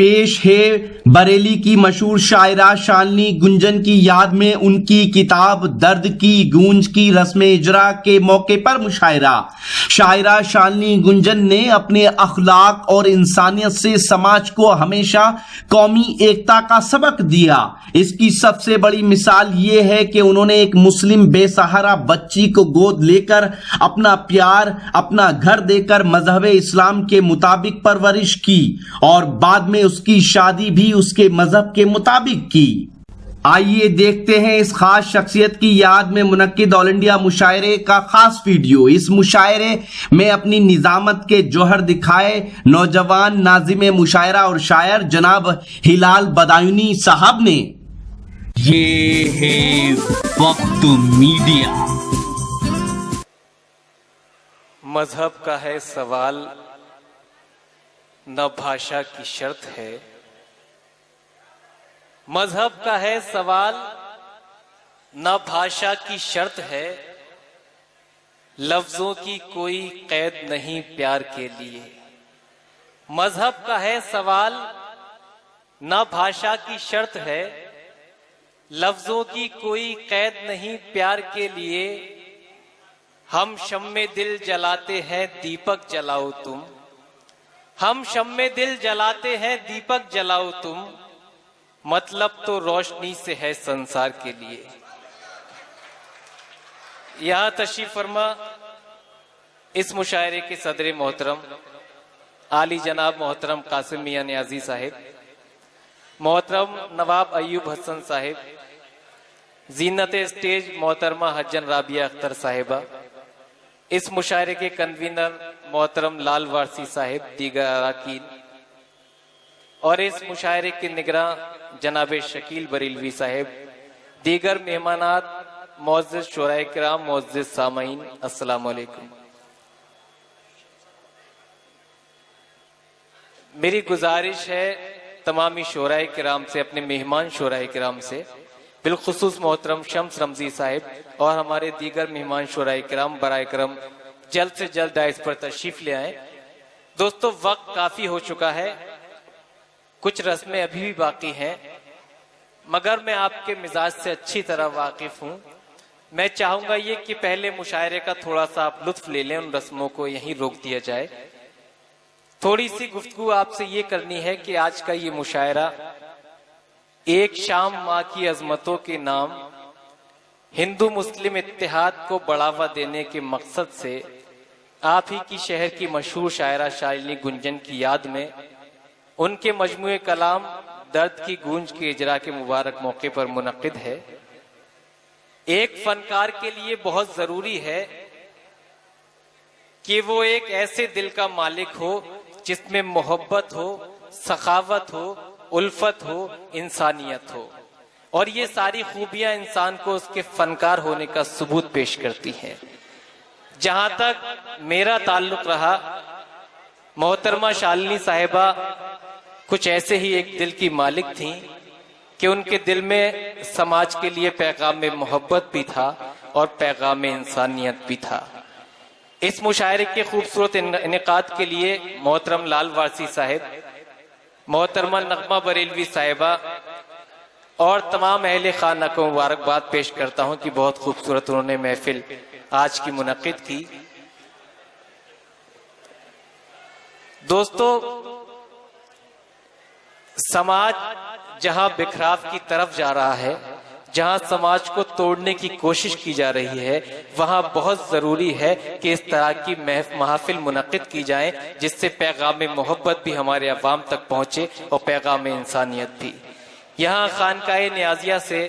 पेश है बरेली की मशहूर शायरा शालिनी गुंजन की याद में उनकी किताब दर्द की गूंज की रस्म इजरा के मौके पर मुशायरा। शायरा शालिनी गुंजन ने अपने अखलाक और इंसानियत से समाज को हमेशा कौमी एकता का सबक दिया। इसकी सबसे बड़ी मिसाल ये है कि उन्होंने एक मुस्लिम बेसहारा बच्ची को गोद लेकर अपना प्यार, अपना घर देकर मजहब इस्लाम के मुताबिक परवरिश की और बाद में उसकी शादी भी उसके मजहब के मुताबिक की। आइए देखते हैं इस खास शख्सियत की याद में मुनक्किद ऑल इंडिया मुशायरे का खास वीडियो। इस मुशायरे में अपनी निजामत के जौहर दिखाए नौजवान नाजिम मुशायरा और शायर जनाब हिलाल बदायूनी साहब ने। ये है वक्त मीडिया। मजहब का है सवाल न भाषा की शर्त है। मजहब का है सवाल न भाषा की शर्त है। लफ्जों की कोई कैद नहीं प्यार के लिए। मजहब का है सवाल न भाषा की शर्त है। लफ्जों की कोई कैद नहीं प्यार के लिए। हम शम्मे दिल जलाते हैं दीपक जलाओ तुम। हम शम्मे दिल जलाते हैं दीपक जलाओ तुम। मतलब तो रोशनी से है संसार के लिए। यहां तशरीफ फरमा इस मुशायरे के सदर मोहतरम आली जनाब मोहतरम कासिम मियां नियाजी साहिब, मोहतरम नवाब अयूब हसन साहिब, जीनत स्टेज मोहतरमा हज्जन राबिया अख्तर साहिबा, इस मुशायरे के कन्वीनर मोहतरम लाल वारसी साहिब, दीगर अराकीन और इस मुशायरे के निगरान जनाब शकील बरेलवी साहिब, दीगर मेहमानात, मोअज़्ज़िज़ शोराए किराम, मोअज़्ज़िज़ सामाईन, अस्सलामु अलैकुम। मेरी गुजारिश है तमामी शोराए किराम से, अपने मेहमान शोराए किराम से, बिलखुसूस मोहतरम शम्स रमजी साहिब और हमारे दीगर मेहमान शोराए किराम बराए करम जल्द से जल्द डाइस पर तशरीफ ले आए। दोस्तों, वक्त काफी हो चुका है, कुछ रस्में अभी भी बाकी हैं, मगर मैं आपके मिजाज से अच्छी तरह वाकिफ हूं। मैं चाहूंगा ये कि पहले मुशायरे का थोड़ा सा आप लुत्फ ले लें, उन रस्मों को यहीं रोक दिया जाए। थोड़ी सी गुफ्तगू आपसे ये करनी है कि आज का ये मुशायरा एक शाम माँ की अजमतों के नाम हिंदू मुस्लिम इत्तेहाद को बढ़ावा देने के मकसद से आप ही की शहर की मशहूर शायरा शालिनी गुंजन की याद में उनके मजमूए कलाम दर्द की गूंज के इजरा के मुबारक मौके पर मुनक्किद है। एक फनकार के लिए बहुत जरूरी है कि वो एक ऐसे दिल का मालिक हो जिसमें मोहब्बत हो, सखावत हो, उल्फत हो, इंसानियत हो, और ये सारी खूबियां इंसान को उसके फनकार होने का सबूत पेश करती हैं। जहां तक मेरा ताल्लुक रहा, मोहतरमा शालिनी साहिबा कुछ ऐसे ही एक दिल की मालिक थीं कि उनके दिल में समाज के लिए पैगाम में मोहब्बत भी था और पैगाम में इंसानियत भी था। इस मुशायरे के खूबसूरत इनेकाद के लिए मोहतरम लाल वारसी साहिब, मोहतरमा नगमा बरेलवी साहिबा और तमाम अहले खाना को मुबारकबाद पेश करता हूं कि बहुत खूबसूरत उन्होंने महफिल आज की मुनक्किद की। दोस्तों, समाज जहां बिखराव की तरफ जा रहा है, जहां समाज को तोड़ने की कोशिश की जा रही है, वहां बहुत जरूरी है कि इस तरह की महफिल मुनक्किद की जाए जिससे पैगाम मोहब्बत भी हमारे अवाम तक पहुंचे और पैगाम इंसानियत भी। यहाँ खानकाए नियाजिया से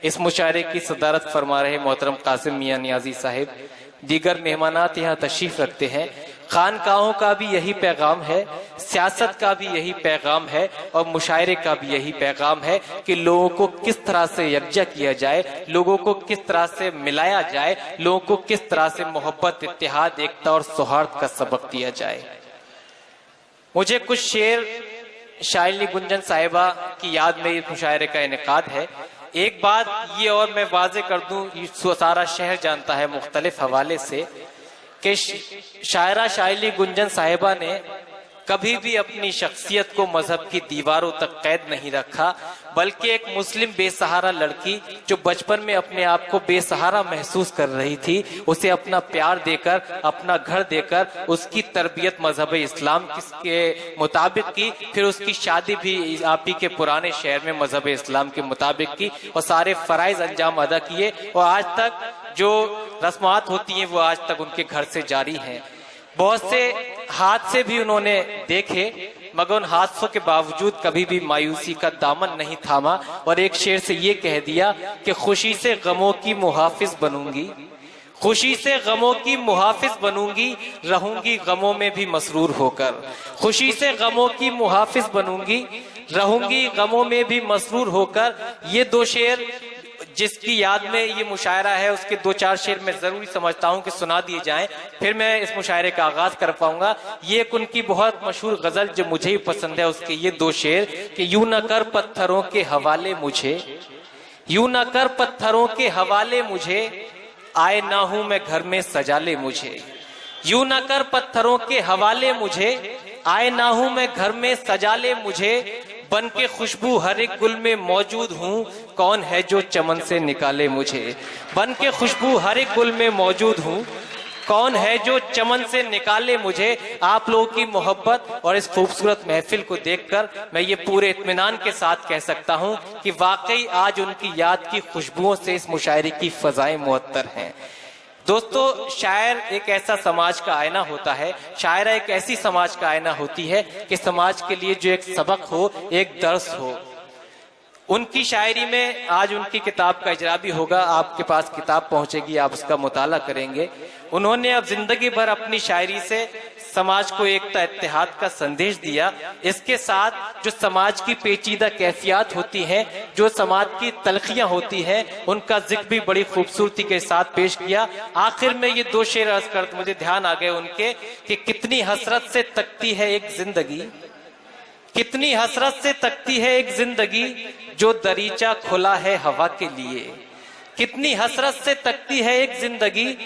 इस मुशायरे की सदारत फरमा रहे मोहतरम कासिम मियां नियाजी साहिब, दीगर मेहमानात यहाँ तशरीफ रखते हैं। खानकाहों का भी यही पैगाम है, सियासत का भी यही पैगाम है और मुशायरे का भी यही पैगाम है कि लोगों को किस तरह से यकजा किया जाए, लोगों को किस तरह से मिलाया जाए, लोगों को किस तरह से मोहब्बत, इत्तेहाद, एकता और सौहार्द का सबक दिया जाए। मुझे कुछ शेर शालिनी गुंजन साहिबा की याद में इस मुशायरे का इनेकाद है। एक बात ये और मैं वाजे कर दूं, सारा शहर जानता है मुख्तलिफ हवाले से कि शायरा शालिनी गुंजन साहिबा ने कभी भी अपनी शख्सियत को मजहब की दीवारों तक कैद नहीं रखा, बल्कि एक मुस्लिम बेसहारा लड़की जो बचपन में अपने आप को बेसहारा महसूस कर रही थी, उसे अपना प्यार देकर, अपना घर देकर उसकी तरबियत मजहब इस्लाम के मुताबिक की। फिर उसकी शादी भी आप ही के पुराने शहर में मजहब इस्लाम के मुताबिक की और सारे फराइज अंजाम अदा किए। और आज तक जो रस्मात होती हैं वो आज तक उनके घर से जारी हैं। बहुत से हादसे भी उन्होंने देखे, मगर उन हादसों के बावजूद कभी भी मायूसी का दामन नहीं थामा और एक शेर से ये कह दिया कि खुशी से गमों की मुहाफिज बनूंगी, खुशी से गमों की मुहाफिज बनूंगी, रहूंगी गमों में भी मसरूर होकर। खुशी से गमों की मुहाफिज बनूंगी, रहूंगी गमों में भी मसरूर होकर। ये दो शेर जिसकी याद में ये मुशायरा है, उसके दो चार शेर मैं जरूरी समझता हूँ कि सुना दिए जाएं, फिर मैं इस मुशायरे का आगाज कर पाऊंगा। ये एक उनकी बहुत मशहूर गजल जो मुझे ही पसंद है, उसके ये दो शेर कि यूं न कर पत्थरों के हवाले मुझे, यूं न कर पत्थरों के हवाले मुझे, आए ना हूं मैं घर में सजा ले मुझे। यूं न कर पत्थरों के हवाले मुझे, आए ना हूं मैं घर में सजा ले मुझे। बन के खुशबू हर एक गुल में मौजूद हूँ, कौन है जो चमन से निकाले मुझे। बन के खुशबू हर एक गुल में मौजूद हूँ, कौन है जो चमन से निकाले मुझे। आप लोगों की मोहब्बत और इस खूबसूरत महफिल को देखकर मैं ये पूरे इत्मीनान के साथ कह सकता हूँ कि वाकई आज उनकी याद की खुशबुओं से इस मुशायरे की फजाएं मुअत्तर हैं। दोस्तों, शायर एक ऐसा समाज का आईना होता है, शायरा एक ऐसी समाज का आईना होती है कि समाज के लिए जो एक सबक हो, एक दर्स हो। उनकी शायरी में आज उनकी किताब का इजरा भी होगा, आपके पास किताब पहुंचेगी, आप उसका मुताला करेंगे। उन्होंने अब जिंदगी भर अपनी शायरी से समाज को एकता इत्तेहाद का संदेश दिया। इसके साथ जो समाज की पेचीदा कैफियत होती हैं, जो समाज की तलखियां होती हैं, उनका जिक्र भी बड़ी खूबसूरती के साथ पेश किया। आखिर में ये दो शेर अर्ज कर मुझे ध्यान आ गए उनके कि कितनी हसरत से तकती है एक जिंदगी, कितनी हसरत से तकती है एक जिंदगी, जो दरीचा खुला है हवा के लिए। कितनी हसरत से तकती है एक जिंदगी,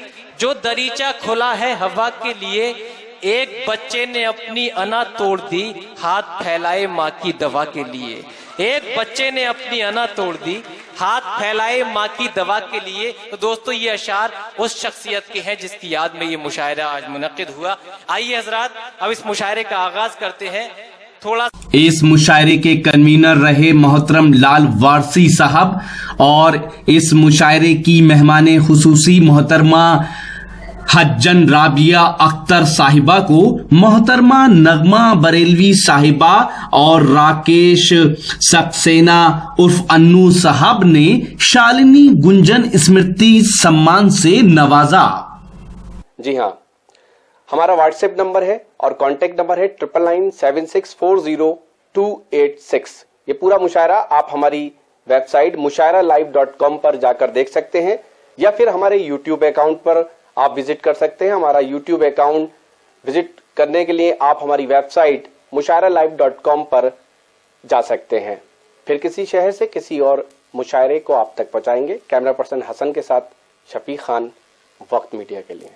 जो दरीचा खुला है हवा के लिए। एक बच्चे ने अपनी अना तोड़ दी, हाथ फैलाए माँ की दवा के लिए। एक बच्चे ने अपनी अना तोड़ दी, हाथ फैलाए माँ की दवा के लिए। तो दोस्तों, ये अशार उस शख्सियत के हैं जिसकी याद में ये मुशायरा आज मुनक्किद हुआ। आइए हजरात, अब इस मुशायरे का आगाज करते हैं। थोड़ा इस मुशायरे के कन्वीनर रहे मोहतरम लाल वारसी साहब और इस मुशायरे की मेहमाने खुसूसी मोहतरमा हज्जन राबिया अख्तर साहिबा को मोहतरमा नगमा बरेलवी साहिबा और राकेश सक्सेना उर्फ अन्नू साहब ने शालिनी गुंजन स्मृति सम्मान से नवाजा। जी हाँ, हमारा व्हाट्सएप नंबर है और कांटेक्ट नंबर है 9997640286। ये पूरा मुशायरा आप हमारी वेबसाइट mushairalive.com पर जाकर देख सकते हैं या फिर हमारे यूट्यूब अकाउंट पर आप विजिट कर सकते हैं। हमारा यूट्यूब अकाउंट विजिट करने के लिए आप हमारी वेबसाइट mushairalive.com पर जा सकते हैं। फिर किसी शहर से किसी और मुशायरे को आप तक पहुंचाएंगे। कैमरा पर्सन हसन के साथ शफीक खान, वक्त मीडिया के लिए।